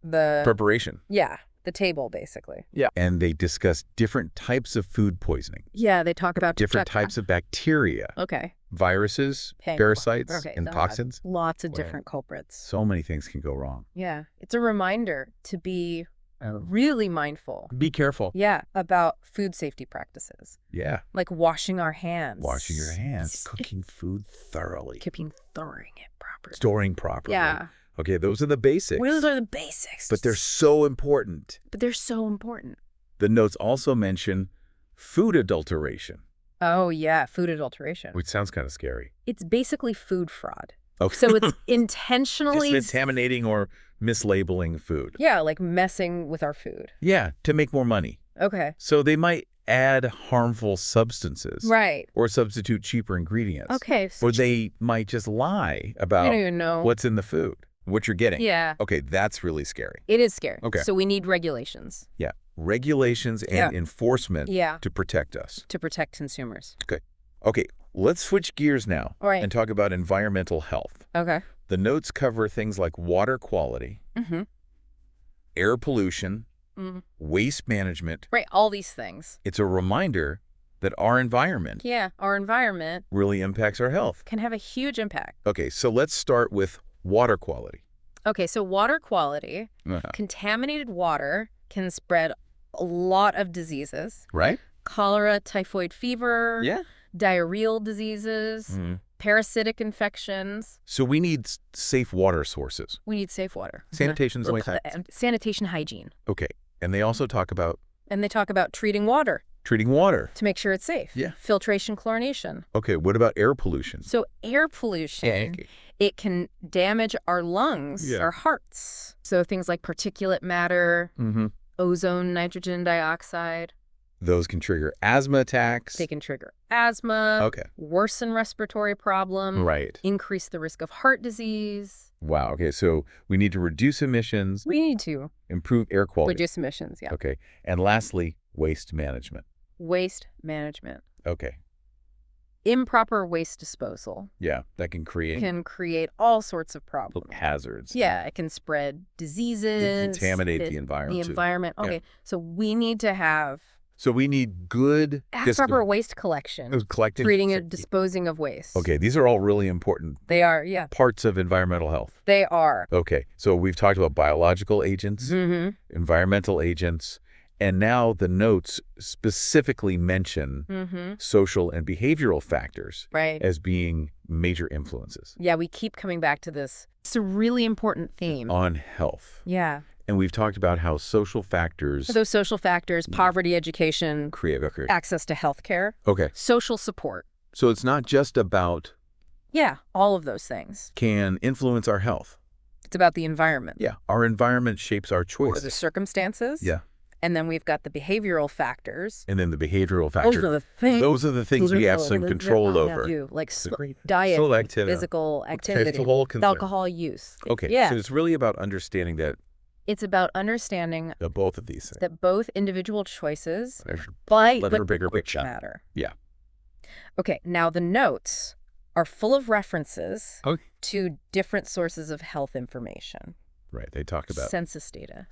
the preparation. Yeah. The table, basically. Yeah. And they discuss different types of food poisoning. Yeah, they talk about different types of bacteria. Okay. Viruses, parasites, and toxins. Lots of different culprits. So many things can go wrong. Yeah. It's a reminder to be really mindful. Be careful. Yeah, about food safety practices. Yeah. Like washing our hands. Washing your hands. Cooking food thoroughly. Storing it properly. Storing properly. Yeah. Okay, those are the basics. Those are the basics. But they're so important. The notes also mention food adulteration. Oh, yeah, food adulteration. Which sounds kind of scary. It's basically food fraud. Okay. So it's intentionally... Just contaminating or mislabeling food. Yeah, like messing with our food. Yeah, to make more money. Okay. So they might add harmful substances. Right. Or substitute cheaper ingredients. Okay. Or they might just lie about what's in the food. What you're getting. Yeah. Okay, that's really scary. It is scary. Okay. So we need regulations. Yeah. Regulations and enforcement to protect us. To protect consumers. Okay, let's switch gears now and talk about environmental health. Okay. The notes cover things like water quality, air pollution, waste management. Right, all these things. It's a reminder that our environment our environment really impacts our health. Can have a huge impact. Okay, so let's start with water quality. Okay, so water quality, contaminated water can spread a lot of diseases. Right. Cholera, typhoid fever, diarrheal diseases, parasitic infections. So we need safe water sources. We need safe water. Sanitation hygiene. Okay, and they also talk about... And they talk about treating water. Treating water. To make sure it's safe. Yeah. Filtration, chlorination. Okay, what about air pollution? So air pollution, it can damage our lungs, our hearts. So things like particulate matter, ozone, nitrogen dioxide. Those can trigger asthma attacks. They can trigger asthma. Okay. Worsen respiratory problems. Right. Increase the risk of heart disease. Wow. Okay, so we need to reduce emissions. We need to. Improve air quality. Reduce emissions, yeah. Okay. And lastly, waste management. Waste management. Okay. Improper waste disposal. Yeah, that can create all sorts of problems. Hazards. Yeah, it can spread diseases. Contaminate the environment. Okay, so we need to have... So we need good... proper waste collection. Treating and disposing of waste. Okay, these are all really important. They are, yeah. Parts of environmental health. They are. Okay, so we've talked about biological agents, environmental agents, and now the notes specifically mention social and behavioral factors as being major influences. Yeah, we keep coming back to this. It's a really important theme. On health. Yeah. And we've talked about how social factors... Those social factors, poverty, education, access to health care, social support. So it's not just about... Yeah, all of those things. Can influence our health. It's about the environment. Yeah, our environment shapes our choices. Or the circumstances. Yeah. And then we've got the behavioral factors. And then the behavioral factors. Those are the things we have some control over. Like diet, physical activity, alcohol use. Okay, so it's really about understanding that... It's about understanding that both of these things. That both individual choices matter. Yeah. Okay, now the notes are full of references to different sources of health information. Right, they talk about... Census data.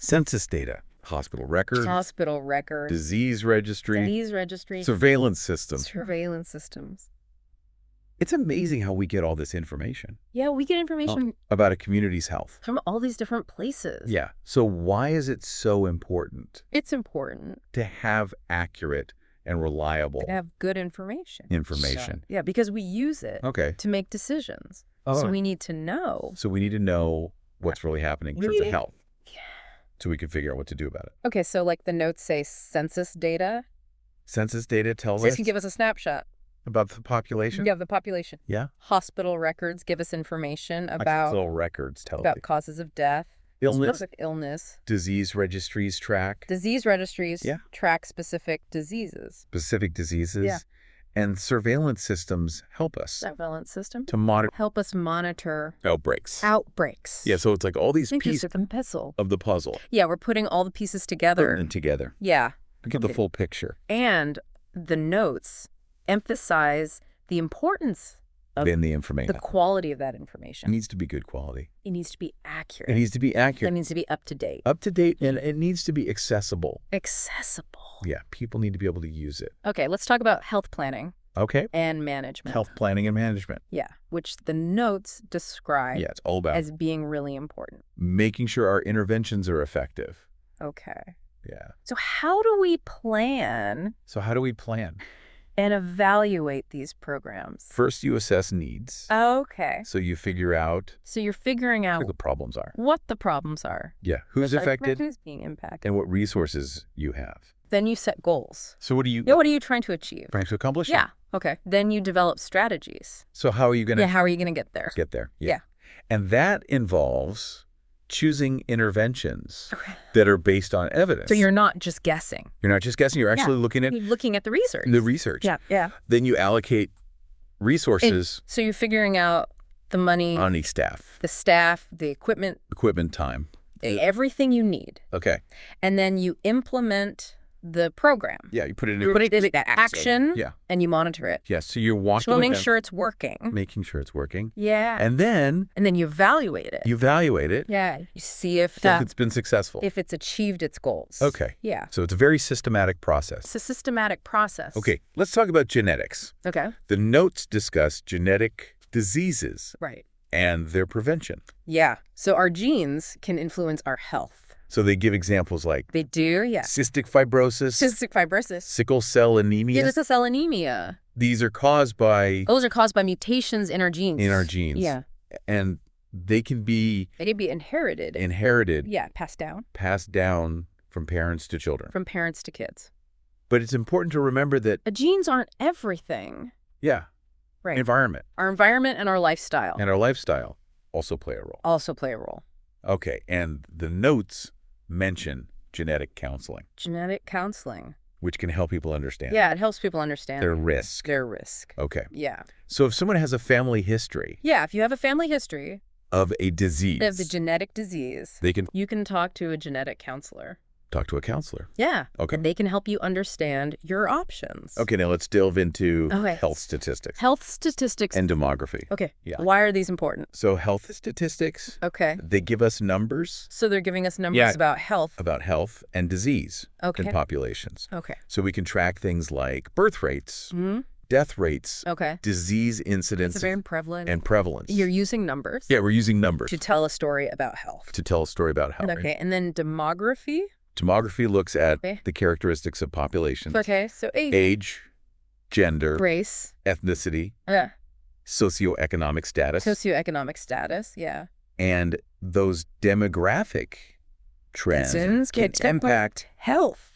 Hospital records. Disease registry. Surveillance systems. It's amazing how we get all this information. Yeah, we get information about a community's health. From all these different places. Yeah. So why is it so important? It's important. To have accurate and reliable... To have good information. Yeah, because we use it to make decisions. So we need to know. So we need to know what's really happening in terms of health. So we can figure out what to do about it. Okay, so like the notes say census data. Census data tells us. This can give us a snapshot. About the population? Yeah, the population. Yeah. Hospital records give us information about. Hospital records tell about you. causes of death. Specific illness. Disease registries track. Disease registries track specific diseases. Specific diseases. Yeah. And surveillance systems help us. Surveillance system? To monitor. Help us monitor. Outbreaks. Outbreaks. Yeah, so it's like all these pieces of the puzzle. Yeah, we're putting all the pieces together. And together. Yeah. To get the full picture. And the notes emphasize the importance of the information. The quality of that information. It needs to be good quality. It needs to be accurate. It needs to be accurate. That needs to be up to date. Up to date, and it needs to be accessible. Accessible. Yeah, people need to be able to use it. Okay, let's talk about health planning. Okay. And management. Health planning and management. Yeah, which the notes describe it's all about as being really important. Making sure our interventions are effective. Okay. Yeah. So how do we plan? And evaluate these programs? First, you assess needs. Okay. So you figure out. So you're figuring out what the problems are. What the problems are. Yeah. Who's affected? Who's being impacted. And what resources you have. Then you set goals. So what are you? Yeah, what are you trying to achieve? Trying to accomplish? Yeah. Okay. Then you develop strategies. So how are you going to? Yeah. How are you going to get there? Yeah. And that involves choosing interventions that are based on evidence. So you're not just guessing. You're actually looking at the research. The research. Yeah. Then you allocate resources. So you're figuring out the money. On the staff. The staff, the equipment. Equipment time. Everything you need. Okay. And then you implement the program. Yeah, you put it into action. Yeah. And you monitor it. Yeah, so you're walking making sure it's working. Making sure it's working. Yeah. And then you evaluate it. Yeah. You see if it's been successful. If it's achieved its goals. Okay. Yeah. So it's a very systematic process. It's a systematic process. Okay, let's talk about genetics. Okay. The notes discuss genetic diseases. Right. And their prevention. Yeah. So our genes can influence our health. So they give examples like. They do, yeah. Cystic fibrosis. Sickle cell anemia. Sickle cell anemia. Those are caused by mutations in our genes. Yeah. And they can be. They can be inherited. Yeah, passed down from parents to children. From parents to kids. But it's important to remember that. Genes aren't everything. Yeah. Right. Environment. Our environment and our lifestyle. Also play a role. Okay, and the notes mention genetic counseling. Which can help people understand. Yeah, it helps people understand. Their risk. Okay. Yeah. So if someone has a family history. Yeah, if you have a family history. Of a disease. Of the genetic disease. You can talk to a genetic counselor. Talk to a counselor. Yeah. Okay. And they can help you understand your options. Okay, now let's delve into health statistics. Health statistics. And demography. Okay. Yeah. Why are these important? So health statistics. Okay. They give us numbers. So they're giving us numbers about health. About health and disease. Okay. In populations. Okay. So we can track things like birth rates. Death rates, disease incidence, it's very prevalent. And prevalence. You're using numbers. Yeah, we're using numbers. To tell a story about health. Okay, right? And then demography? Demography looks at the characteristics of populations. Okay, so age, gender, race, ethnicity, socioeconomic status. Yeah. And those demographic trends can impact health.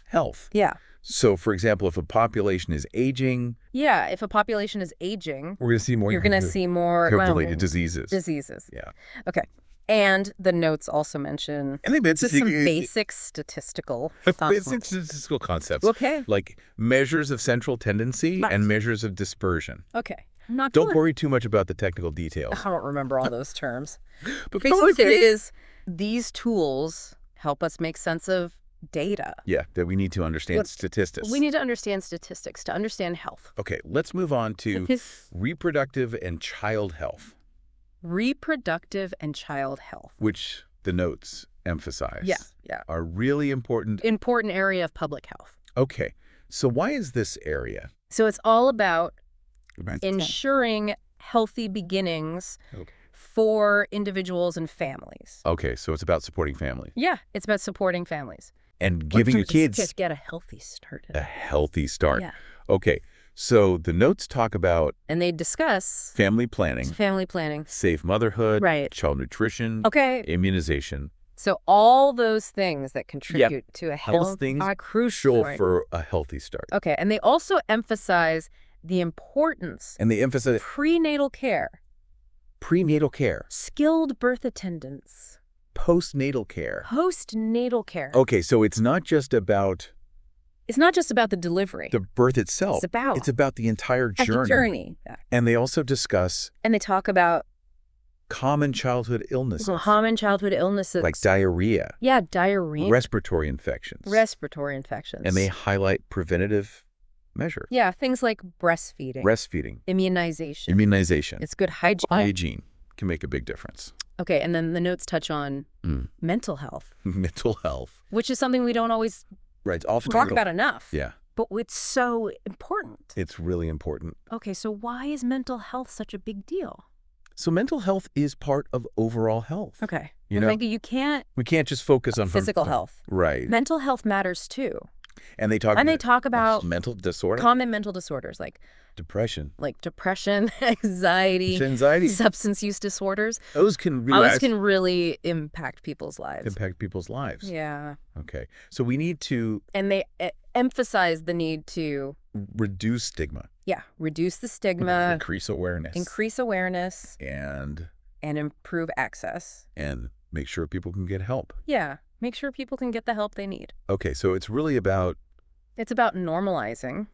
Yeah. So, for example, if a population is aging. Yeah, if a population is aging. We're going to see more. You're going to see more. Health-related diseases. Yeah. Okay. And the notes also mention some basic statistical concepts. Okay. Like measures of central tendency and measures of dispersion. Okay. Don't worry too much about the technical details. I don't remember all those terms. But basically, these tools help us make sense of data. Yeah, that we need to understand statistics. We need to understand statistics to understand health. Okay, let's move on to reproductive and child health. Reproductive and child health. Which the notes emphasize. Yeah. Are really important. Important area of public health. Okay, so why is this area? So it's all about ensuring healthy beginnings for individuals and families. Okay, so it's about supporting families. Yeah, it's about supporting families. And giving your kids get a healthy start. A healthy start. Yeah. Okay, So the notes talk about... And they discuss... Family planning. Safe motherhood. Right. Child nutrition. Okay. Immunization. So all those things that contribute to a health are crucial for a healthy start. Okay. And they also emphasize the importance... And they emphasize... Prenatal care. Prenatal care. Skilled birth attendants. Postnatal care. Postnatal care. Okay, so it's not just about... It's not just about the delivery. The birth itself. It's about the entire journey. And they also discuss... And they talk about... Common childhood illnesses. Like diarrhea. Yeah, diarrhea. Respiratory infections. And they highlight preventative measures. Yeah, things like breastfeeding. Immunization. It's good hygiene. Hygiene can make a big difference. Okay, and then the notes touch on mental health. Mental health. Which is something we don't always it's often talk about enough. Yeah. But it's so important. It's really important. Okay, so why is mental health such a big deal? So mental health is part of overall health. Okay. You know, you can't... We can't just focus on... Physical health. Right. Mental health matters too. And they talk about mental disorders. Common mental disorders like depression, anxiety, substance use disorders. Those can really impact people's lives. Yeah. Okay. So we need to... And they emphasize the need to... reduce stigma. Yeah. Reduce the stigma. Increase awareness. And improve access. And make sure people can get help. Yeah. Make sure people can get the help they need. Okay, so it's really about... It's about normalizing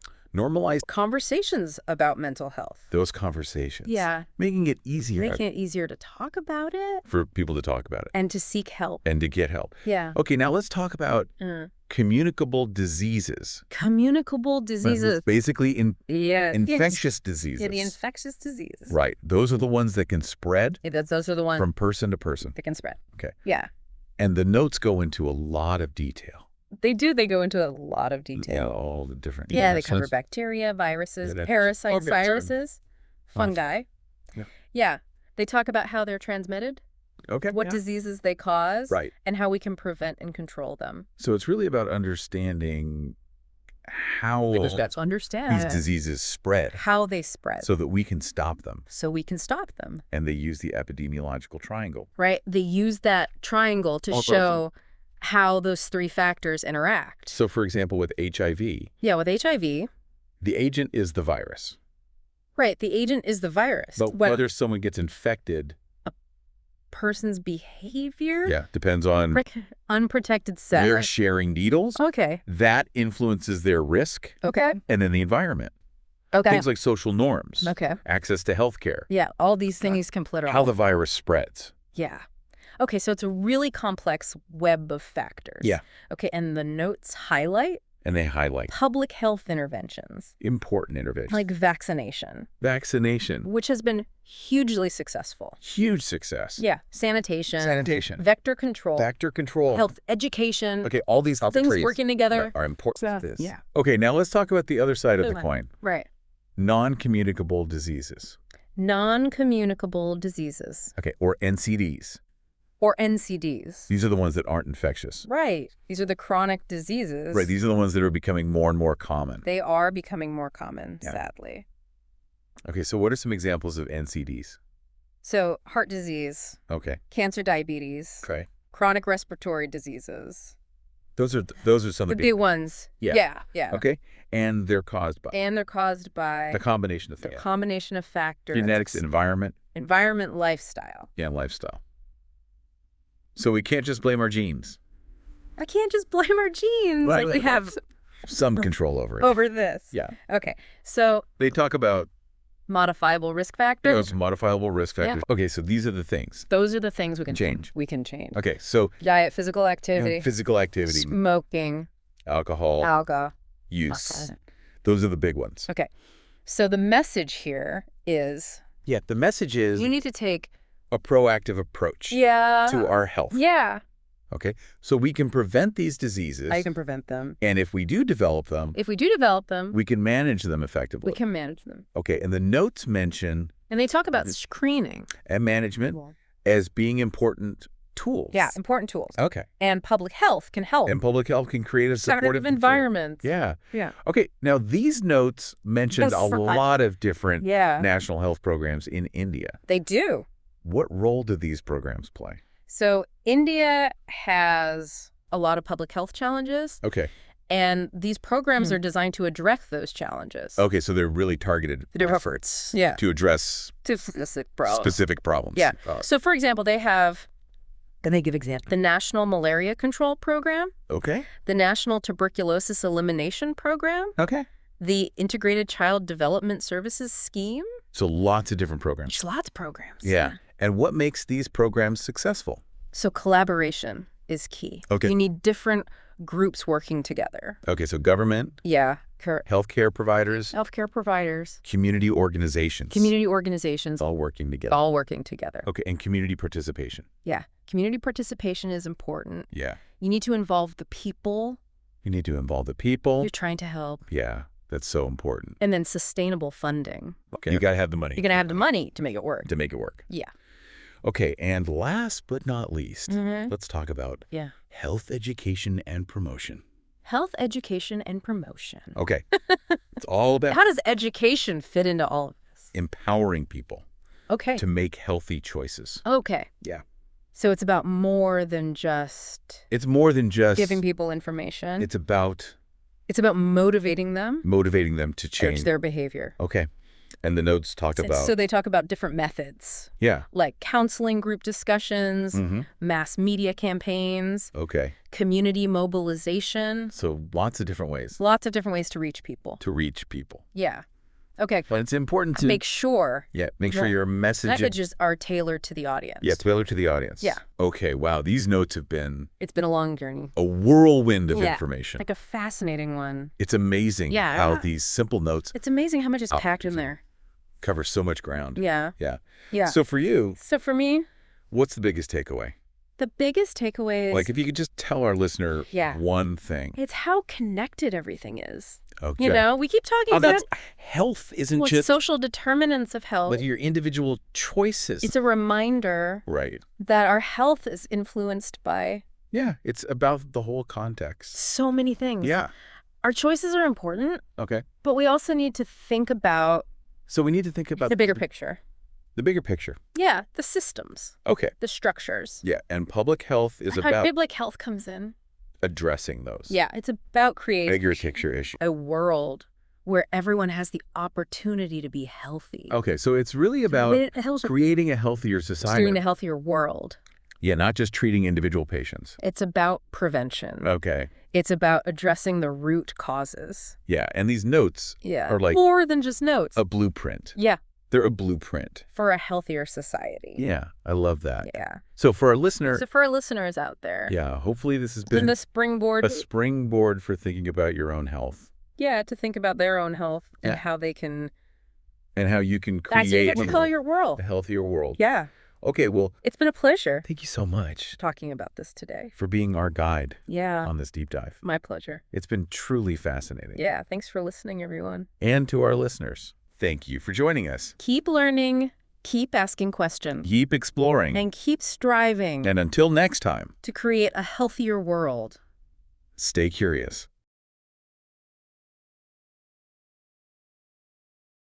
conversations about mental health. Those conversations. Yeah. Making it easier. To talk about it. For people to talk about it. And to seek help. And to get help. Yeah. Okay, now let's talk about communicable diseases. Basically infectious diseases. Yeah, the infectious diseases. Right. Those are the ones that can spread. Those are the ones. From person to person. That can spread. Okay. Yeah. And the notes go into a lot of detail. They do. They go into a lot of detail. Yeah, all the different... Yeah, they cover bacteria, viruses, parasites, viruses, fungi. Yeah. They talk about how they're transmitted. Okay. What diseases they cause. Right. And how we can prevent and control them. So it's really about understanding how these diseases spread. How they spread. So that we can stop them. And they use the epidemiological triangle. Right. They use that triangle to show how those three factors interact. So, for example, with HIV. Yeah, with HIV. The agent is the virus. Right. The agent is the virus. But whether someone gets infected... A person's behavior? Yeah, depends on... Unprotected sex. They're sharing needles. Okay. That influences their risk. Okay. And then the environment. Okay. Things like social norms. Okay. Access to health care. Yeah, all these things can play a role. How the virus spreads. Yeah. Okay, so it's a really complex web of factors. Yeah. Okay, and the notes highlight... And they highlight... Public health interventions. Important interventions. Like vaccination. Which has been hugely successful. Huge success. Yeah. Sanitation. Vector control. Health education. Okay, all these things working together. Are important. Yeah. Okay, now let's talk about the other side of the coin. Right. Non-communicable diseases. Okay, or NCDs. These are the ones that aren't infectious. Right. These are the chronic diseases. Right. These are the ones that are becoming more and more common. They are becoming more common, sadly. Okay, so what are some examples of NCDs? So heart disease. Okay. Cancer, diabetes. Okay. Chronic respiratory diseases. Those are some of the big ones. Yeah. Okay. And they're caused by? The combination of factors. Genetics, environment. Lifestyle. Yeah, lifestyle. So we can't just blame our genes. I can't just blame our genes. Right, we have some control over it. Over this. Yeah. Okay. So they talk about modifiable risk factors. Those modifiable risk factors. Yeah. Okay, so these are the things. Those are the things we can change. Okay, so diet, physical activity, smoking, alcohol use. Those are the big ones. Okay. So the message here is... Yeah, the message is... You need to take... a proactive approach to our health. Yeah. Okay, so we can prevent these diseases. I can prevent them. And if we do develop them... we can manage them effectively. Okay, and the notes mention... And they talk about screening. And management as being important tools. Yeah, important tools. Okay. And public health can help. And public health can create a supportive environment. Yeah. Yeah. Okay, now these notes mentioned a lot of different national health programs in India. They do. What role do these programs play? So India has a lot of public health challenges. Okay. And these programs are designed to address those challenges. Okay, so they're really targeted efforts to address specific problems. Yeah. So, for example, they have, then they give examples, the National Malaria Control Program. Okay. The National Tuberculosis Elimination Program. Okay. The Integrated Child Development Services Scheme. So lots of different programs. Just lots of programs. Yeah. And what makes these programs successful? So collaboration is key. Okay. You need different groups working together. Okay, so government. Yeah. Healthcare providers. Healthcare providers. Community organizations. Community organizations. All working together. All working together. Okay, and community participation. Yeah. Community participation is important. Yeah. You need to involve the people. You need to involve the people. You're trying to help. Yeah, that's so important. And then sustainable funding. Okay. You got to have the money. You're going to have the money to make it work. To make it work. Yeah. Okay, and last but not least, let's talk about health education and promotion. Health education and promotion. Okay. It's all about... How does education fit into all of this? Empowering people. Okay. To make healthy choices. Okay. Yeah. So it's about more than just... It's more than just... giving people information. It's about... It's about motivating them. Motivating them to change their behavior. Okay. And the notes talk about... So they talk about different methods. Yeah. Like counseling group discussions, mass media campaigns. Okay. Community mobilization. So lots of different ways. Lots of different ways to reach people. To reach people. Yeah. Okay. But it's important to... Make sure... Yeah, make sure your messages are tailored to the audience. Yeah, tailored to the audience. Yeah. Okay, wow. These notes have been... It's been a long journey. A whirlwind of information. Like a fascinating one. It's amazing how these simple notes... It's amazing how much is packed in there. Cover so much ground. Yeah. Yeah. Yeah. So for you... So for me... What's the biggest takeaway? The biggest takeaway is... Like, if you could just tell our listener one thing. It's how connected everything is. Okay. You know, we keep talking about... Health isn't just... social determinants of health. But your individual choices. It's a reminder... Right. That our health is influenced by... Yeah, it's about the whole context. So many things. Yeah. Our choices are important. Okay. But we also need to think about... So we need to think about... The bigger picture. The bigger picture. Yeah, the systems. Okay. The structures. Yeah, and public health is about... Public health comes in. Addressing those. Yeah, it's about creating... Bigger picture issue. A world where everyone has the opportunity to be healthy. Okay, so it's really about creating a healthier society. Creating a healthier world. Yeah, not just treating individual patients. It's about prevention. Okay. It's about addressing the root causes. Yeah, and these notes are like... More than just notes. A blueprint. Yeah. They're a blueprint. For a healthier society. Yeah, I love that. Yeah. So for our listener... So for our listeners out there... Yeah, hopefully this has been... a springboard. A springboard for thinking about your own health. Yeah, to think about their own health and how they can... And how you can create... That's what you call your world. A healthier world. Yeah. Okay, well... It's been a pleasure. Thank you so much. Talking about this today. For being our guide. Yeah. On this deep dive. My pleasure. It's been truly fascinating. Yeah, thanks for listening, everyone. And to our listeners, thank you for joining us. Keep learning, keep asking questions. Keep exploring. And keep striving. And until next time. To create a healthier world. Stay curious.